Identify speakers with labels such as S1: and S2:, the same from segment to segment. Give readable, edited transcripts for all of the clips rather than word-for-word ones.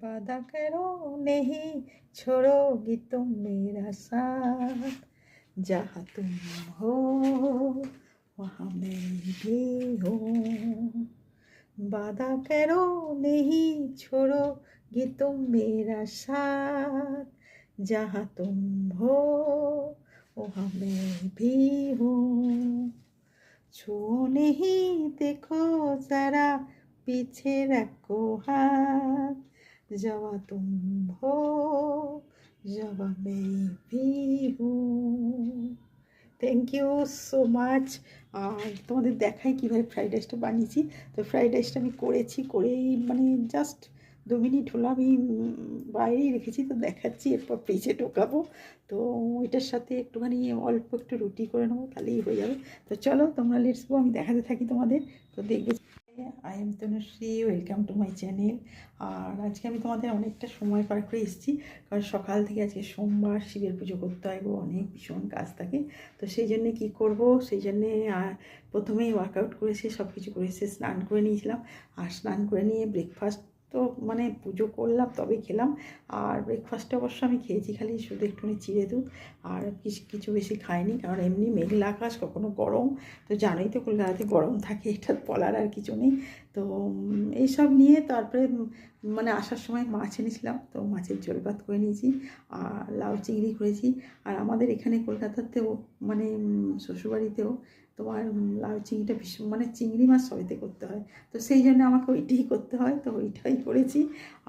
S1: वादा करो नहीं छोड़ोगी तुम मेरा साथ, जहाँ तुम हो वहाँ मैं भी हूँ। वादा करो नहीं छोड़ोगी तुम मेरा साथ, जहाँ तुम हो वहाँ मैं भी हूँ। छू नहीं देखो जरा पीछे रखो हाथ, जवा तुम हो जवा मैं भी हूँ। Thank you so much. আর তোমাদের দেখাই কীভাবে ফ্রাইড রাইসটা বানিয়েছি। তো ফ্রাইড রাইসটা আমি করেই মানে জাস্ট 2 মিনিট হলো আমি বাইরেই রেখেছি, তো দেখাচ্ছি, এরপর ফ্রিজে ঢোকাবো। তো এটার সাথে একটুখানি অল্প একটু রুটি করে নেবো, তাহলেই হয়ে যাবে। তো চলো তোমরা লেটস গো, আমি দেখাতে থাকি তোমাদের। তো দেখবে I am Tanushree, welcome to my channel. আর আজকে আমি তোমাদের অনেকটা সময় পার করে এসেছি, কারণ সকাল থেকে আজকে সোমবার, শিবের পুজো করতে হয় গো, অনেক ভীষণ কাজ থাকে। তো সেই জন্যে কী করবো, সেই জন্যে প্রথমেই ওয়ার্কআউট করেছি, সব কিছু করেছি, স্নান করে নিয়েছিলাম। আর স্নান করে নিয়ে ব্রেকফাস্ট তো মানে পুজো করলাম তবে খেলাম। আর ব্রেকফাস্টে অবশ্য আমি খেয়েছি খালি শুধু একটুখানি চিড়ে দুধ, আর কিছু বেশি খাইনি, কারণ এমনি মেঘলা আকাশ, কখনো গরম, তো জানোই তো কলকাতাতে গরম থাকে, এটা বলার আর কিছু নেই। তো এইসব নিয়ে তারপরে মানে আসার সময় মাছ এনেছিলাম, তো মাছের ঝোল ভাত করে নিয়েছি, আর লাউ চিংড়ি করেছি। আর আমাদের এখানে কলকাতাতেও মানে শ্বশুরবাড়িতেও তোমার লাউ চিংড়িটা ভীষণ, মানে চিংড়ি মাছ সবেতে করতে হয়, তো সেই জন্য আমাকে ওইটাই করতে হয়, তো ওইটাই করেছি।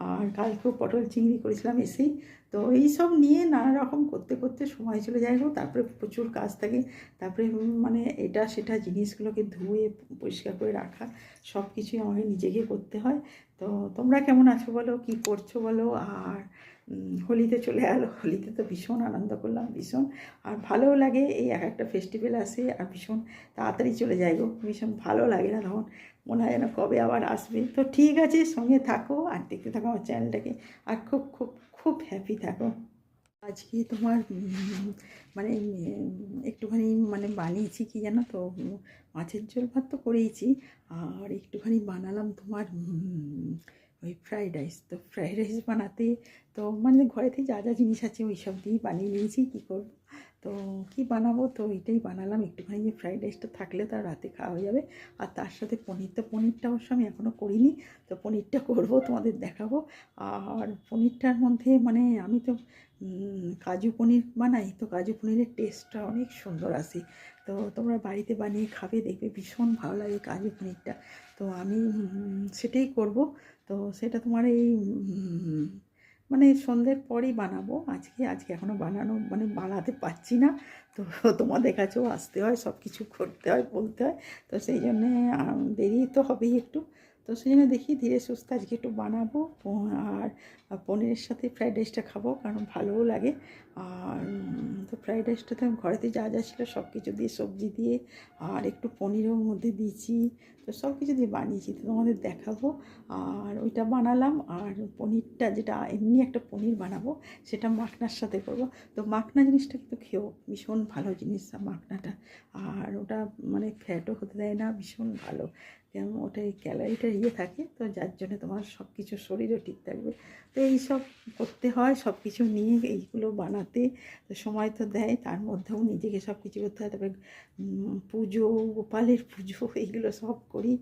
S1: আর কালকেও পটল চিংড়ি করেছিলাম এসেই। তো এইসব নিয়ে নানা রকম করতে করতে সময় চলে যায় গো। তারপরে প্রচুর কাজ থাকে, তারপরে মানে এটা সেটা জিনিসগুলোকে ধুয়ে পরিষ্কার করে রাখা, সব কিছুই আমাকে নিজেকে করতে হয়। তো তোমরা কেমন আছো বলো, কী করছো বলো। আর হোলিতে চলে গেলো, হোলিতে তো ভীষণ আনন্দ করলাম, ভীষণ। আর ভালোও লাগে, এই এক একটা ফেস্টিভ্যাল আসে আর ভীষণ তাড়াতাড়ি চলে যায় গো, ভীষণ ভালো লাগে না, তখন মনে হয় যেন কবে আবার আসবে। তো ঠিক আছে, সঙ্গে থাকো আর দেখতে থাকো আমার চ্যানেলটাকে, আর খুব খুব খুব হ্যাপি থাকো। আজকে তোমার মানে একটুখানি মানে বানিয়েছি কি জানো তো, মাছের ঝোল ভাত তো করেইছি, আর একটুখানি বানালাম তোমার ওই ফ্রাইড রাইস। তো ফ্রাইড রাইস বানাতে তো মানে ঘরেতে যা যা জিনিস আছে ওই সব দিয়েই বানিয়ে নিয়েছি, কী করবো। তো কী বানাবো, তো এইটাই বানালাম, একটুখানি যে ফ্রাইড রাইসটা থাকলে তার রাতে খাওয়া হয়ে যাবে। আর তার সাথে পনির, তো পনিরটা অবশ্য আমি এখনও করিনি, তো পনিরটা করবো, তোমাদের দেখাবো। আর পনিরটার মধ্যে মানে আমি তো কাজু পনির বানাই, তো কাজু পনিরের টেস্টটা অনেক সুন্দর আসে। তো তোমরা বাড়িতে বানিয়ে খাবে, দেখবে ভীষণ ভালো লাগে কাজু পনিরটা। তো আমি সেটাই করব। তো সেটা তোমার এই মানে সন্ধ্যের পরই বানাবো আজকে এখনও বানানো মানে বানাতে পারছি না। তো তোমাদের কাছেও আসতে হয়, সব কিছু করতে হয়, বলতে হয়, তো সেই জন্যে দেরি তো হবেই একটু। তো সেই জন্য দেখি ধীরে সুস্থে আজকে একটু বানাবো। আর পনিরের সাথে ফ্রাইড রাইসটা খাবো, কারণ ভালোও লাগে। আর তো ফ্রাইড রাইসটা তো ঘরেতে যা যা ছিল সব কিছু দিয়ে, সবজি দিয়ে, আর একটু পনিরের মধ্যে দিয়েছি, তো সব কিছু দিয়ে বানিয়েছি, তো তোমাদের দেখাবো। আর ওইটা বানালাম, আর পনিরটা যেটা এমনি একটা পনির বানাবো সেটা মাখনার সাথে করবো। তো মাখনা জিনিসটা কিন্তু খেয়েও ভীষণ ভালো জিনিস মাখনাটা, আর ওটা মানে ফ্যাটও হতে দেয় না, ভীষণ ভালো, যেমন ওটাই ক্যালোরিটা থাকে, তো যার জন্য তোমার সব কিছু শরীরও ঠিক থাকবে। তো এইসব করতে হয়, সব কিছু নিয়ে এইগুলো বানাতে তো সময় তো দেয়, তার মধ্যেও নিজেকে সব কিছু করতে হয়। তারপরে পুজো, গোপালের পুজো, এইগুলো সব করি,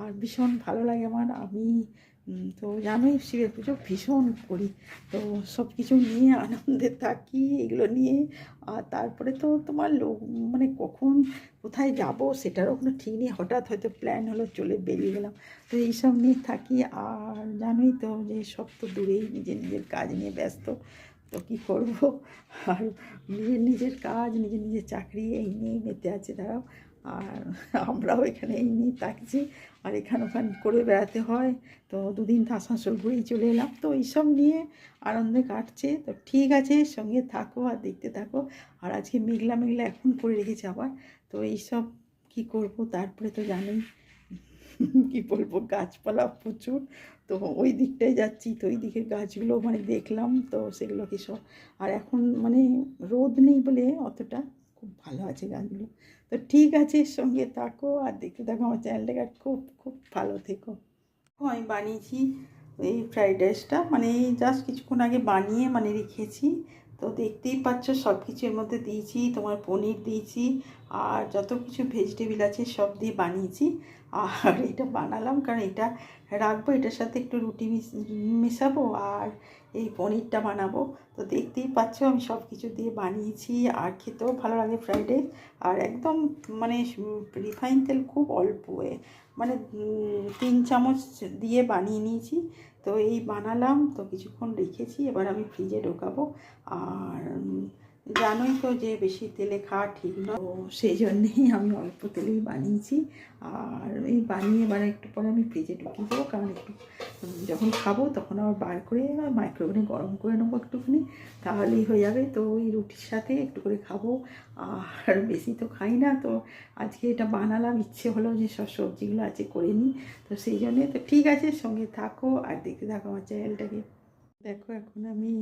S1: আর ভীষণ ভালো লাগে আমার। আমি তো জানোই শিবের পুজো ভীষণ করি, তো সব কিছু নিয়ে আনন্দে থাকি এগুলো নিয়ে। আর তারপরে তো তোমার লোক মানে কখন কোথায় যাব সেটারও কোনো ঠিক নেই, হঠাৎ হয়তো প্ল্যান হলো চলে বেরিয়ে গেলাম, তো এইসব নিয়ে থাকি। আর জানোই তো যে সব তো দূরেই, নিজের কাজ নিয়ে ব্যস্ত, তো কী করবো। আর নিজের কাজ, নিজের চাকরি, এই নিয়েই মেতে আছে তারাও, আর আমরাও এখানে এই নিয়ে থাকছি, আর এখান ওখান করে বেড়াতে হয়। তো দুদিন তো আসানসোল ঘুরেই চলে এলাম, তো এইসব নিয়ে আনন্দে কাটছে। তো ঠিক আছে, সঙ্গে থাকো আর দেখতে থাকো। আর আজকে মেঘলা মেঘলা এখন করে রেখেছে আবার, তো এইসব কী করবো। তারপরে তো জানোই কী বলবো, গাছপালা প্রচুর, তো ওই দিকটায় যাচ্ছি, তো ওই দিকের গাছগুলো মানে দেখলাম, তো সেগুলো কি সব, আর এখন মানে রোদ নেই বলে অতটা খুব ভালো আছে গাছগুলো। তো ঠিক আছে, সঙ্গে থাকো আর দেখতে থাকো আমার চ্যানেলটাকে, আর খুব খুব ভালো থেকো। আমি বানিয়েছি এই ফ্রাইড রাইসটা মানে এই জাস্ট কিছুক্ষণ আগে বানিয়ে মানে রেখেছি। তো দেখতেই পাচ্ছ সব কিছু এর মধ্যে দিয়েছি, তোমার পনির দিয়েছি আর যত কিছু ভেজিটেবিল আছে সব দিয়ে বানিয়েছি। আর এটা বানালাম কারণ এটা রাখবো, এটার সাথে একটু রুটি মেশাবো আর এই পনিরটা বানাবো। তো দেখতেই পাচ্ছ আমি সব কিছু দিয়ে বানিয়েছি আর খেতেও ভালো লাগে ফ্রাইড রাইস। আর একদম মানে রিফাইন তেল খুব অল্প মানে 3 চামচ দিয়ে বানিয়ে নিয়েছি। তো এই বানালাম, তো কিছুক্ষণ রেখেছি, এবার আমি ফ্রিজে ঢোকাবো। আর জানোই তো যে বেশি তেলে খাওয়া ঠিক নয়, তো সেই জন্যেই আমি অল্প তেলেই বানিয়েছি। আর এই বানিয়ে এবার একটু পরে আমি ফ্রিজে ঢুকিয়ে দেবো, কারণ একটু যখন খাবো তখন আবার বার করে মাইক্রোওভেনে গরম করে নেবো একটুখানি, তাহলেই হয়ে যাবে। তো ওই রুটির সাথে একটু করে খাবো, আর বেশি তো খাই না। তো আজকে এটা বানালাম, ইচ্ছে হলো যে সব সবজিগুলো আছে করে নিই, তো সেই জন্যে। তো ঠিক আছে, সঙ্গে থাকো আর দেখতে থাকো আমার চ্যানেলটাকে। দেখো এখন আমি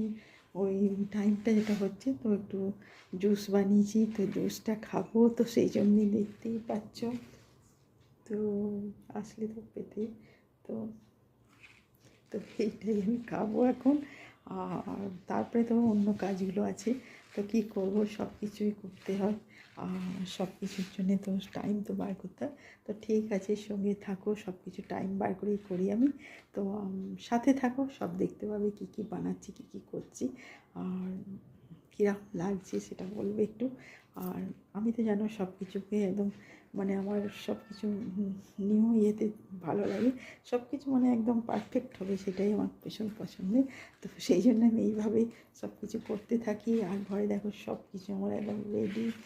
S1: ওই টাইমটা যেটা হচ্ছে, তো একটু জুস বানিয়েছি, তো জুসটা খাবো, তো সেই জন্যই দেখতেই পাচ্ছ। তো আসলে তো পেতে, তো তো এইটাই আমি খাবো এখন। আর তারপরে তো অন্য কাজগুলো আছে, তো কী করবো, সব কিছুই করতে হয়। আর সব কিছুর জন্যে তো টাইম তো বার করতে হয়। তো ঠিক আছে, সঙ্গে থাকো, সব কিছু টাইম বার করেই করি আমি। তো সাথে থাকো, সব দেখতে পাবে কী কী বানাচ্ছি, কী কী করছি, আর কীরকম লাগছে সেটা বলবে একটু। আর আমি তো জানো সব কিছুকে একদম মানে আমার সব কিছু নিউ ইয়েতে ভালো লাগে, সব কিছু মানে একদম পারফেক্ট হবে সেটাই আমার ভীষণ পছন্দের। তো সেই জন্য আমি এইভাবেই সব কিছু করতে থাকি। আর ঘরে দেখো সব কিছু আমার একদম রেডি